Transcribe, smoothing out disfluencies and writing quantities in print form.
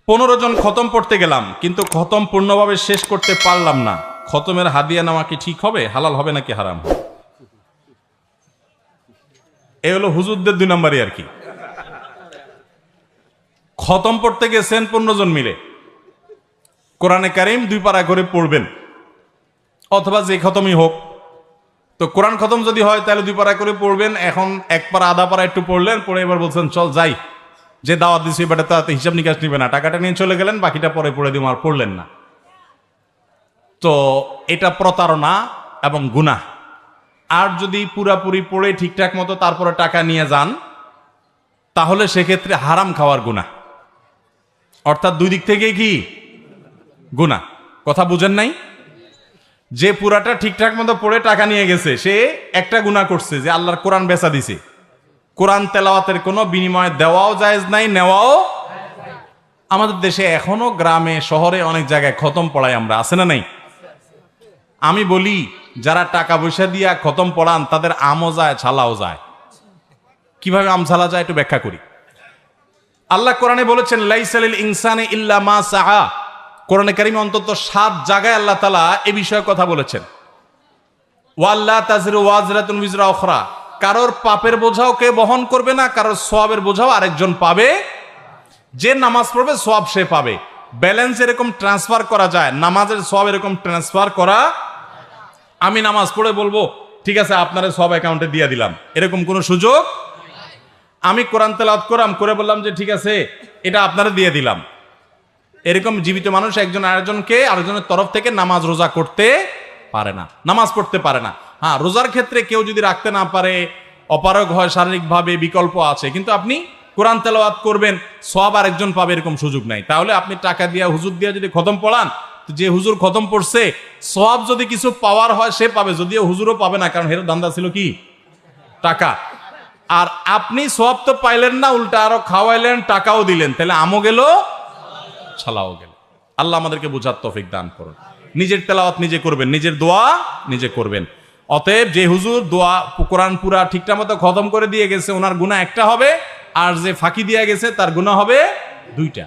15 জন খতম পড়তে গেলাম, কিন্তু খতম পূর্ণভাবে শেষ করতে পারলাম না। খতমের হাদিয়া নেওয়া কি ঠিক হবে, হালাল হবে নাকি হারাম হবে? এ হলো হুজুরদের 2 নম্বরই আর কি। খতম পড়তে গেছেন 15 জন মিলে, কোরআনে কারিম 2 পারা করে পড়বেন, অথবা যে খতমই হোক। তো কোরআন খতম যদি হয় তাহলে 2 পারা করে পড়বেন। এখন 1 পারা আধা পারা একটু পড়লেন, পড়ে এবার বলছেন চল যাই, যে দাওয়াত দিছি এবারে তাতে হিসাব নিকাশ নিবে না, টাকাটা নিয়ে চলে গেলেন, বাকিটা পরে পড়ে দিব, আর পড়লেন না। তো এটা প্রতারণা এবং গুনাহ। আর যদি পুরাপুরি পড়ে ঠিকঠাক মতো তারপরে টাকা নিয়ে যান, তাহলে সেক্ষেত্রে হারাম খাওয়ার গুনাহ। অর্থাৎ 2 দিক থেকেই কি গুনাহ। কথা বুঝেন নাই? যে পুরাটা ঠিকঠাক মতো পড়ে টাকা নিয়ে গেছে, সে একটা গুনাহ করছে, যে আল্লাহর কোরআন বেচা দিছে। কোরআন তেলাওয়াতের কোনো বিনিময় দেওয়াও জায়েজ নাই, নেওয়াও। আমাদের দেশে এখনো গ্রামে শহরে অনেক জায়গায় খতম পড়াই আমরা, আছে না নাই? আমি বলি, যারা টাকা পয়সা দিয়া খতম পড়ান তাদের আমও যায় ছালাও যায়। কিভাবে আম ছালা যায় একটু ব্যাখ্যা করি। আল্লাহ কোরআনে বলেছেন লাইসা লিল ইনসানি ইল্লা মা সাআ। কোরআনে কারিমে অন্তত 7 জায়গায় আল্লাহ তাআলা এই বিষয়ে কথা বলেছেন। ওয়াল্লা তাযরু ওয়াজরাতুন উযরা উখরা। কারোর পাপের বোঝাও কে বহন করবে না, কারোর সওয়াবের বোঝাও আরেকজন পাবে। যে নামাজ পড়বে সওয়াব সে পাবে। ব্যালেন্স এরকম ট্রান্সফার করা যায়, নামাজের সওয়াব এরকম ট্রান্সফার করা। আমি নামাজ পড়ে বলবো ঠিক আছে আপনার সওয়াব অ্যাকাউন্টে দিয়ে দিলাম, এরকম কোনো সুযোগ। আমি কোরআন তেলাওয়াত করাম করে বললাম যে ঠিক আছে এটা আপনারা দিয়ে দিলাম, এরকম জীবিত মানুষ একজন আরেকজনের তরফ থেকে নামাজ রোজা করতে পারে না, নামাজ পড়তে পারে না। হ্যাঁ, রোজার ক্ষেত্রে কেউ যদি রাখতে না পারে, অপারগ হয় শারীরিকভাবে, বিকল্প আছে। কিন্তু আপনি কোরআন তেলাওয়াত করবেন, সওয়াব আরেকজন পাবে, এরকম সুযোগ নাই। তাহলে আপনি টাকা দিয়া হুজুর দিয়া যদি খতম পড়ান, যে হুজুর খতম পড়ছে সওয়াব যদি কিছু পাওয়ার হয় সে পাবে, যদিও হুজুরও পাবে না, কারণ হের দান্দা ছিল কি টাকা। আর আপনি সওয়াব তো পাইলেন না, উল্টা আরো খাওয়াইলেন, টাকাও দিলেন, তাহলে আমও গেল ছালাও গেল। আল্লাহ আমাদেরকে বুঝার তৌফিক দান করুন। নিজের তেলাওয়াত নিজে করবেন, নিজের দোয়া নিজে করবেন। অতএব যে হুজুর দোয়া কোরআন পুরা ঠিকঠাক মতো খতম করে দিয়ে গেছে ওনার গুনাহ একটা হবে, আর যে ফাঁকি দিয়ে গেছে তার গুনাহ হবে 2টা।